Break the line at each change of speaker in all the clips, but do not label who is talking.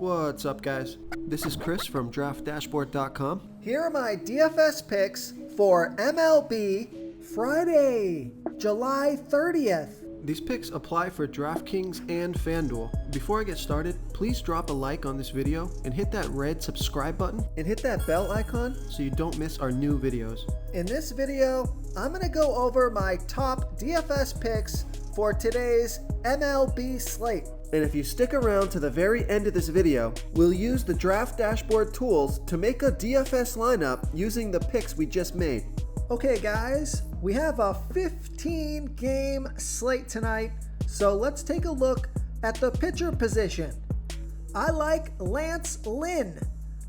What's up, guys? This is Chris from DraftDashboard.com.
Here are my DFS picks for MLB Friday, July 30th.
These picks apply for DraftKings and FanDuel. Before I get started, please drop a like on this video and hit that red subscribe button
And hit that bell icon.
so you don't miss our new videos.
In this video, I'm going to go over my top DFS picks for today's MLB slate.
And if you stick around to the very end of this video, we'll use the Draft Dashboard tools to make a DFS lineup using the picks we just made.
Okay guys, we have a 15-game slate tonight, so let's take a look at the pitcher position. I like Lance Lynn,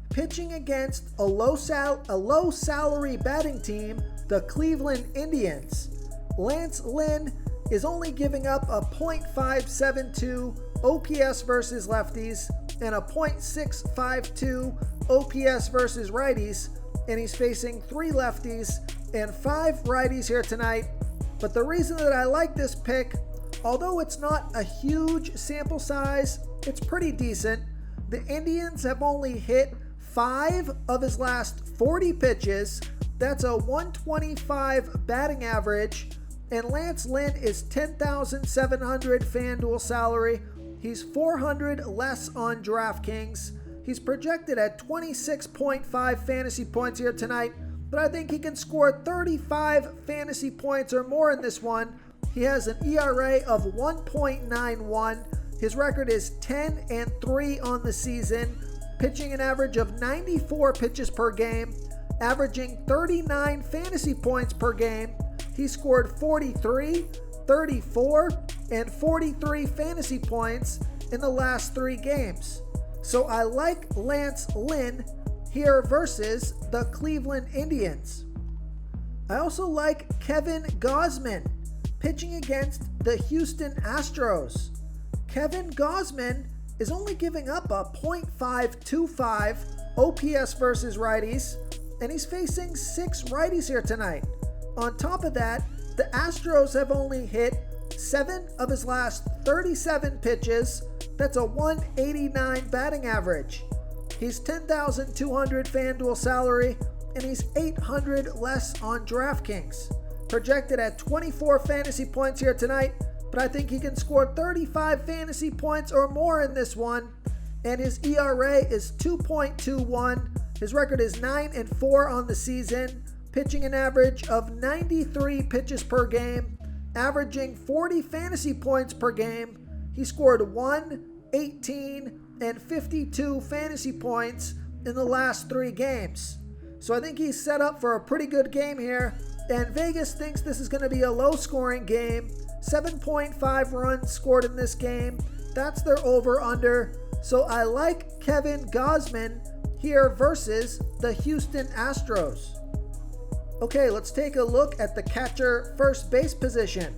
pitching against a low salary batting team, the Cleveland Indians. Lance Lynn is only giving up a .572 OPS versus lefties and a .652 OPS versus righties, and he's facing 3 lefties and 5 righties here tonight. But the reason that I like this pick, although it's not a huge sample size, it's pretty decent. The Indians have only hit 5 of his last 40 pitches. That's a 125 batting average, and Lance Lynn is $10,700 FanDuel salary. He's $400 less on DraftKings. He's projected at 26.5 fantasy points here tonight, but I think he can score 35 fantasy points or more in this one. He has an ERA of 1.91. His record is 10-3 on the season, pitching an average of 94 pitches per game, averaging 39 fantasy points per game. He scored 43, 34, and 43 fantasy points in the last 3 games. So I like Lance Lynn here versus the Cleveland Indians. I also like Kevin Gausman pitching against the Houston Astros. Kevin Gausman is only giving up a .525 OPS versus righties, and he's facing 6 righties here tonight. On top of that, the Astros have only hit 7 of his last 37 pitches. That's a 189 batting average. He's $10,200 FanDuel salary, and he's $800 less on DraftKings. Projected at 24 fantasy points here tonight, but I think he can score 35 fantasy points or more in this one. And his ERA is 2.21. His record is 9-4 on the season, pitching an average of 93 pitches per game, averaging 40 fantasy points per game. He scored 1, 18, and 52 fantasy points in the last 3 games. So I think he's set up for a pretty good game here, and Vegas thinks this is going to be a low-scoring game. 7.5 runs scored in this game. That's their over-under. So I like Kevin Gausman here versus the Houston Astros. Okay, let's take a look at the catcher first base position.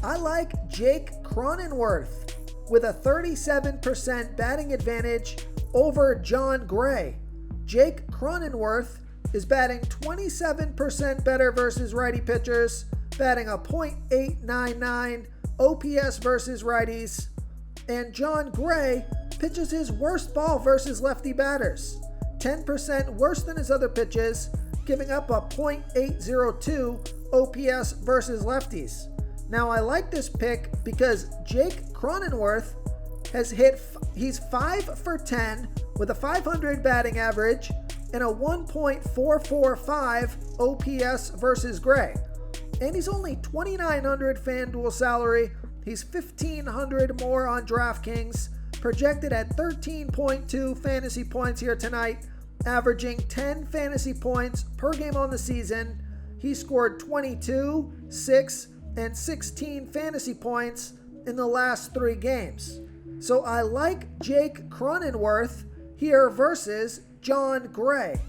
I like Jake Cronenworth with a 37% batting advantage over John Gray. Jake Cronenworth is batting 27% better versus righty pitchers, batting a .899 OPS versus righties, and John Gray pitches his worst ball versus lefty batters, 10% worse than his other pitches, giving up a .802 OPS versus lefties. Now I like this pick because Jake Cronenworth he's 5 for 10 with a 500 batting average and a 1.445 OPS versus Gray. And he's only $2,900 FanDuel salary. He's $1,500 more on DraftKings, projected at 13.2 fantasy points here tonight, averaging 10 fantasy points per game on the season. He scored 22, 6, and 16 fantasy points in the last 3 games. So I like Jake Cronenworth here versus John Gray.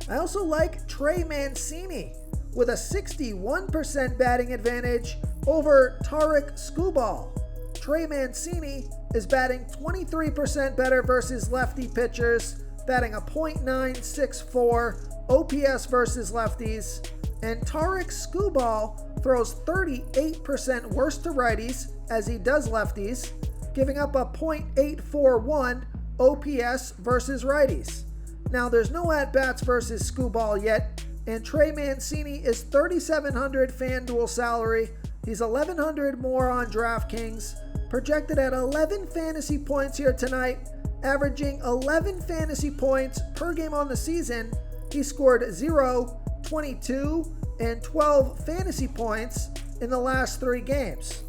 I also like Trey Mancini with a 61% batting advantage over Tarik Skubal. Trey Mancini is batting 23% better versus lefty pitchers, batting a .964 OPS versus lefties, and Tarik Skubal throws 38% worse to righties as he does lefties, giving up a .841 OPS versus righties. Now, there's no at-bats versus Screwball yet, and Trey Mancini is 3,700 FanDuel salary. He's 1,100 more on DraftKings, projected at 11 fantasy points here tonight, averaging 11 fantasy points per game on the season. He scored 0, 22, and 12 fantasy points in the last 3 games.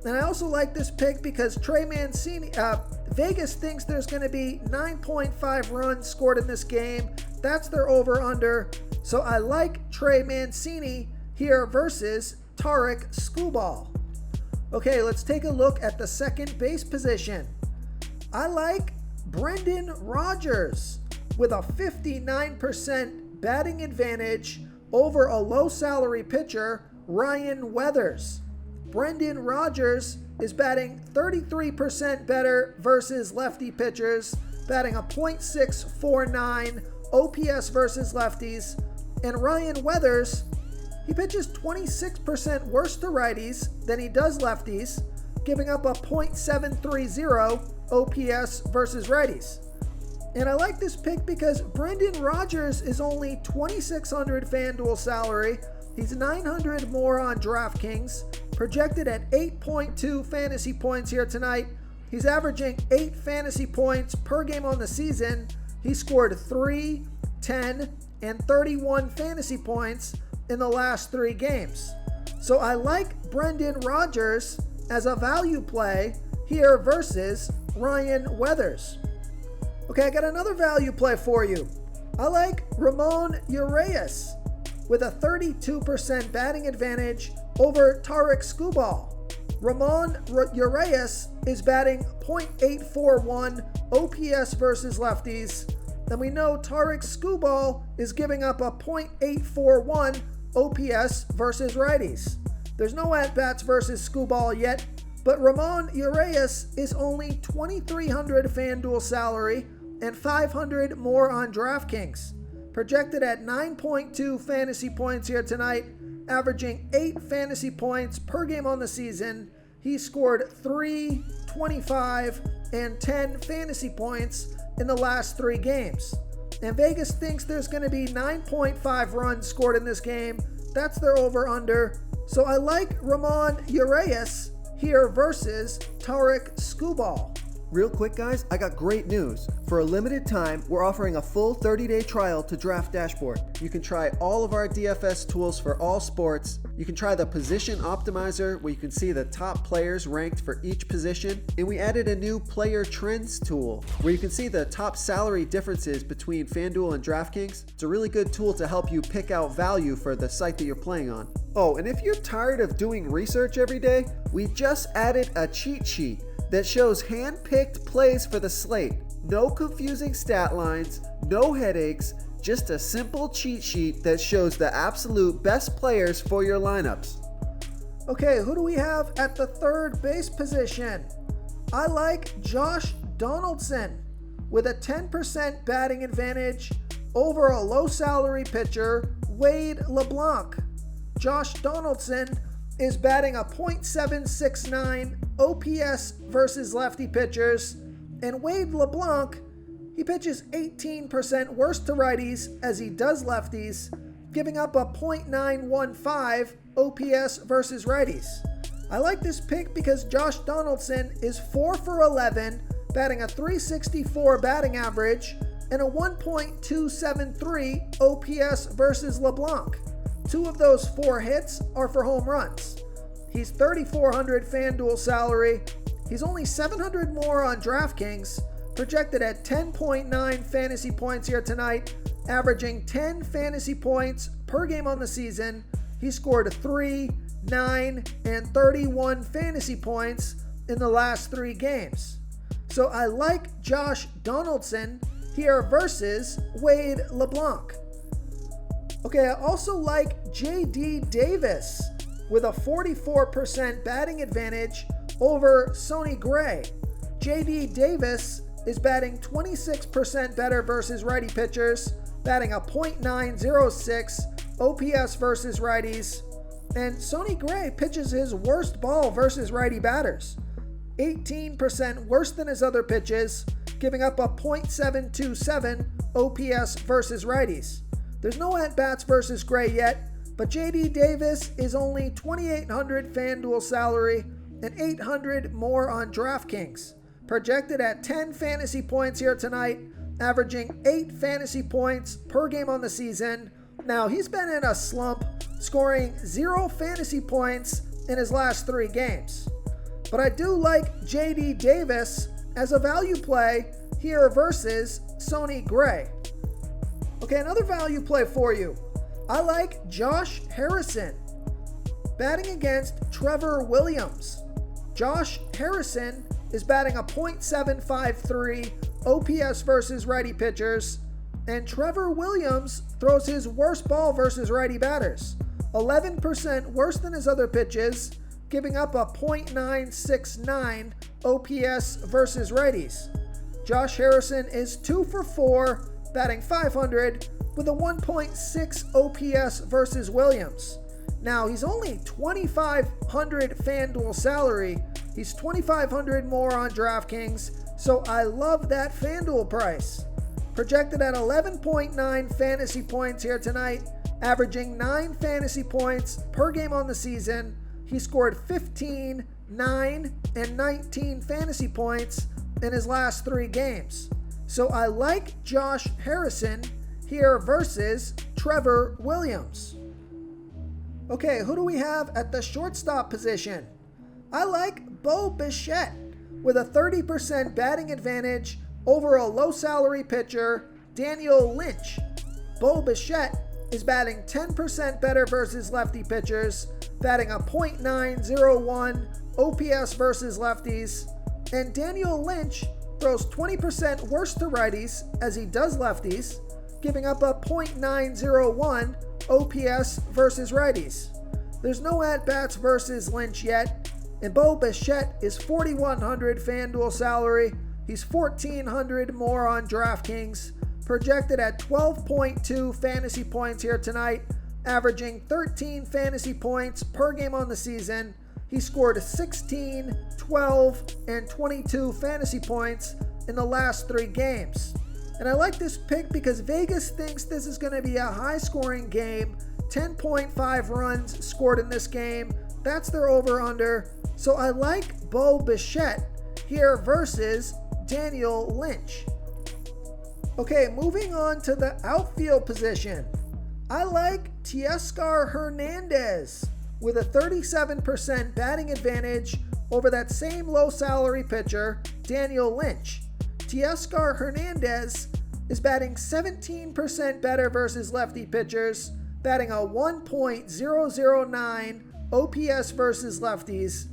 And I also like this pick because Trey Mancini, Vegas thinks there's going to be 9.5 runs scored in this game. That's their over-under. So I like Trey Mancini here versus Tarek Skubal. Okay, let's take a look at the second base position. I like Brendan Rodgers with a 59% batting advantage over a low-salary pitcher, Ryan Weathers. Brendan Rodgers is batting 33% better versus lefty pitchers, batting a .649 OPS versus lefties. And Ryan Weathers, he pitches 26% worse to righties than he does lefties, giving up a .730 OPS versus righties. And I like this pick because Brendan Rodgers is only 2,600 FanDuel salary. He's 900 more on DraftKings, projected at 8.2 fantasy points here tonight. He's averaging 8 fantasy points per game on the season. He scored 3, 10, and 31 fantasy points in the last 3 games. So I like Brendan Rodgers as a value play here versus Ryan Weathers. Okay, I got another value play for you. I like Ramon Urias with a 32% batting advantage over Tarek Skubal. Ramon Urias is batting .841 OPS versus lefties, and we know Tarek Skubal is giving up a .841 OPS versus righties. There's no at-bats versus Skubal yet, but Ramon Urias is only 2,300 FanDuel salary and 500 more on DraftKings. Projected at 9.2 fantasy points here tonight, averaging 8 fantasy points per game on the season. He scored 3, 25, and 10 fantasy points in the last 3 games. And Vegas thinks there's going to be 9.5 runs scored in this game. That's their over-under. So I like Ramon Urias here versus Tarek Skubal.
Real quick, guys, I got great news. For a limited time, we're offering a full 30-day trial to Draft Dashboard. You can try all of our DFS tools for all sports. You can try the Position Optimizer, where you can see the top players ranked for each position. And we added a new Player Trends tool, where you can see the top salary differences between FanDuel and DraftKings. It's a really good tool to help you pick out value for the site that you're playing on. Oh, and if you're tired of doing research every day, we just added a cheat sheet that shows hand-picked plays for the slate. No confusing stat lines, no headaches, just a simple cheat sheet that shows the absolute best players for your lineups.
Okay, who do we have at the third base position? I like Josh Donaldson with a 10% batting advantage over a low-salary pitcher, Wade LeBlanc. Josh Donaldson is batting a .769 OPS versus lefty pitchers, and Wade LeBlanc, he pitches 18% worse to righties as he does lefties, giving up a .915 OPS versus righties. I like this pick because Josh Donaldson is 4 for 11, batting a .364 batting average and a 1.273 OPS versus LeBlanc. 2 of those 4 hits are for home runs. He's 3,400 FanDuel salary. He's only 700 more on DraftKings, projected at 10.9 fantasy points here tonight, averaging 10 fantasy points per game on the season. He scored 3, 9, and 31 fantasy points in the last 3 games. So I like Josh Donaldson here versus Wade LeBlanc. Okay, I also like J.D. Davis with a 44% batting advantage over Sonny Gray. J.D. Davis is batting 26% better versus righty pitchers, batting a .906 OPS versus righties, and Sonny Gray pitches his worst ball versus righty batters. 18% worse than his other pitches, giving up a .727 OPS versus righties. There's no at-bats versus Gray yet, but JD Davis is only $2,800 FanDuel salary and $800 more on DraftKings. Projected at 10 fantasy points here tonight, averaging 8 fantasy points per game on the season. Now, he's been in a slump, scoring 0 fantasy points in his last 3 games. But I do like JD Davis as a value play here versus Sonny Gray. Okay, another value play for you. I like Josh Harrison batting against Trevor Williams. Josh Harrison is batting a .753 OPS versus righty pitchers, and Trevor Williams throws his worst ball versus righty batters, 11% worse than his other pitches, giving up a .969 OPS versus righties. Josh Harrison is 2 for 4, batting .500 with a 1.6 OPS versus Williams. Now, he's only $2,500 FanDuel salary. He's $2,500 more on DraftKings, so I love that FanDuel price. Projected at 11.9 fantasy points here tonight, averaging 9 fantasy points per game on the season. He scored 15, 9, and 19 fantasy points in his last 3 games. So I like Josh Harrison here versus Trevor Williams. Okay, who do we have at the shortstop position? I like Bo Bichette with a 30% batting advantage over a low salary pitcher, Daniel Lynch. Bo Bichette is batting 10% better versus lefty pitchers, batting a .901 OPS versus lefties, and Daniel Lynch throws 20% worse to righties as he does lefties, giving up a .901 OPS versus righties. There's no at-bats versus Lynch yet, and Bo Bichette is $4,100 FanDuel salary. He's $1,400 more on DraftKings, projected at 12.2 fantasy points here tonight, averaging 13 fantasy points per game on the season. He scored 16, 12, and 22 fantasy points in the last 3 games. And I like this pick because Vegas thinks this is going to be a high-scoring game. 10.5 runs scored in this game. That's their over-under. So I like Bo Bichette here versus Daniel Lynch. Okay, moving on to the outfield position. I like Teoscar Hernandez with a 37% batting advantage over that same low-salary pitcher, Daniel Lynch. Teoscar Hernandez is batting 17% better versus lefty pitchers, batting a 1.009 OPS versus lefties,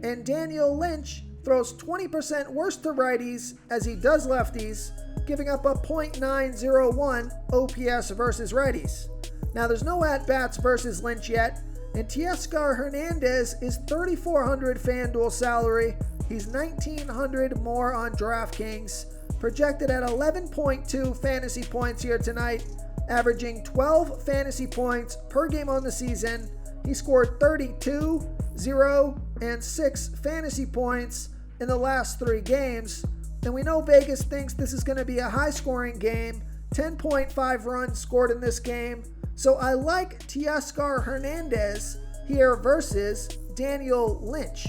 and Daniel Lynch throws 20% worse to righties as he does lefties, giving up a .901 OPS versus righties. Now, there's no at-bats versus Lynch yet, and Teoscar Hernandez is $3,400 FanDuel salary. He's $1,900 more on DraftKings, projected at 11.2 fantasy points here tonight, averaging 12 fantasy points per game on the season. He scored 32, 0, and 6 fantasy points in the last 3 games. And we know Vegas thinks this is going to be a high-scoring game. 10.5 runs scored in this game. So I like Teoscar Hernandez here versus Daniel Lynch.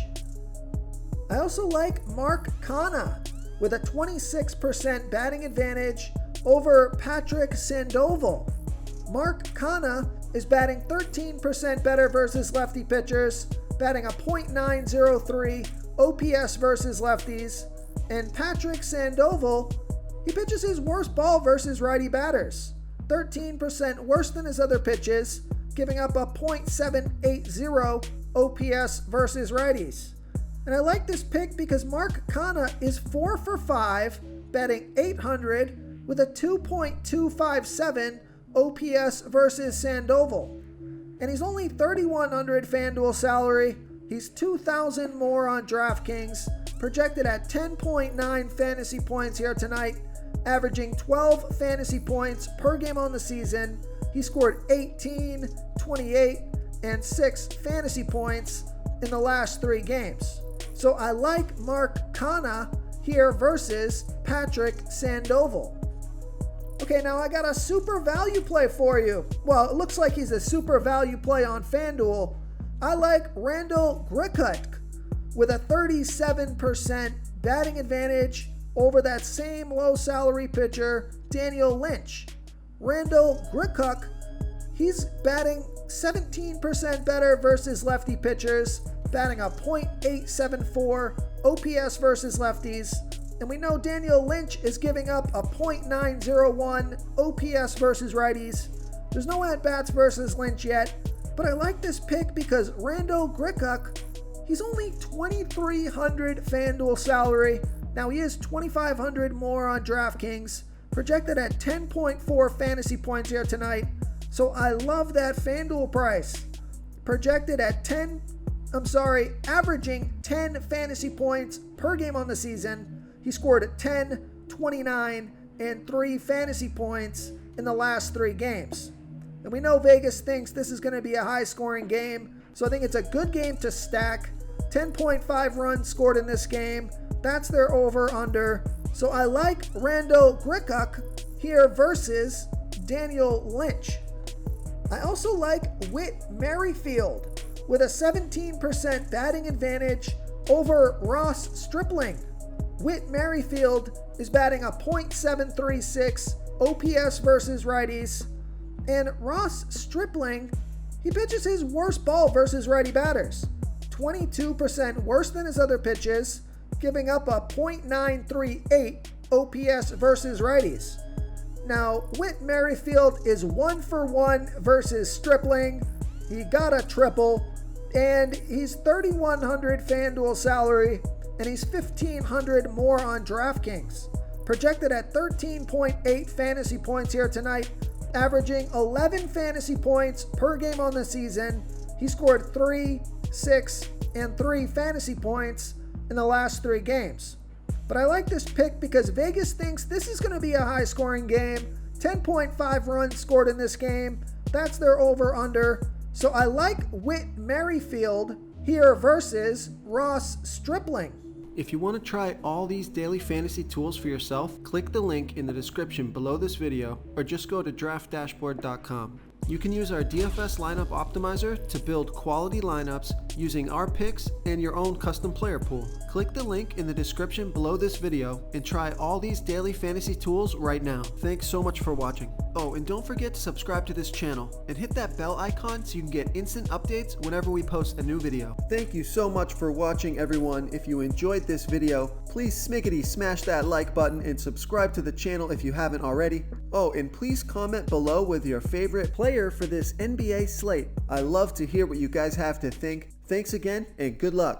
I also like Mark Canha with a 26% batting advantage over Patrick Sandoval. Mark Canha is batting 13% better versus lefty pitchers, batting a .903 OPS versus lefties, and Patrick Sandoval, he pitches his worst ball versus righty batters, 13% worse than his other pitches, giving up a .780 OPS versus righties. And I like this pick because Mark Canha is 4 for 5, batting .800 with a 2.257 OPS versus Sandoval. And he's only $3,100 FanDuel salary. He's $2,000 more on DraftKings, projected at 10.9 fantasy points here tonight, averaging 12 fantasy points per game on the season. He scored 18, 28, and 6 fantasy points in the last 3 games. So I like Mark Canha here versus Patrick Sandoval. Okay, now I got a super value play for you. Well, it looks like he's a super value play on FanDuel. I like Randall Grichuk with a 37% batting advantage over that same low salary pitcher, Daniel Lynch. Randall Grichuk, he's batting 17% better versus lefty pitchers, batting a .874 OPS versus lefties. And we know Daniel Lynch is giving up a .901 OPS versus righties. There's no at-bats versus Lynch yet, but I like this pick because Randall Grichuk, he's only $2,300 FanDuel salary. Now he is $2,500 more on DraftKings, projected at 10.4 fantasy points here tonight. So I love that FanDuel price. Projected at averaging 10 fantasy points per game on the season. He scored at 10, 29, and 3 fantasy points in the last 3 games. And we know Vegas thinks this is going to be a high-scoring game, so I think it's a good game to stack. 10.5 runs scored in this game. That's their over-under. So I like Randall Grichuk here versus Daniel Lynch. I also like Whit Merrifield with a 17% batting advantage over Ross Stripling. Whit Merrifield is batting a .736 OPS versus righties. And Ross Stripling, he pitches his worst ball versus righty batters. 22% worse than his other pitches, giving up a .938 OPS versus righties. Now, Whit Merrifield is 1-for-1 versus Stripling. He got a triple, and he's $3,100 FanDuel salary, and he's $1,500 more on DraftKings. Projected at 13.8 fantasy points here tonight, averaging 11 fantasy points per game on the season. He scored 3, 6, and 3 fantasy points in the last 3 games. But I like this pick because Vegas thinks this is going to be a high-scoring game. 10.5 runs scored in this game. That's their over-under. So I like Whit Merrifield here versus Ross Stripling.
If you want to try all these daily fantasy tools for yourself, click the link in the description below this video or just go to draftdashboard.com. You can use our DFS lineup optimizer to build quality lineups using our picks and your own custom player pool. Click the link in the description below this video and try all these daily fantasy tools right now. Thanks so much for watching. Oh, and don't forget to subscribe to this channel and hit that bell icon so you can get instant updates whenever we post a new video. Thank you so much for watching, everyone. If you enjoyed this video, please smash that like button and subscribe to the channel if you haven't already. Oh, and please comment below with your favorite player for this NBA slate. I love to hear what you guys have to think. Thanks again, and good luck.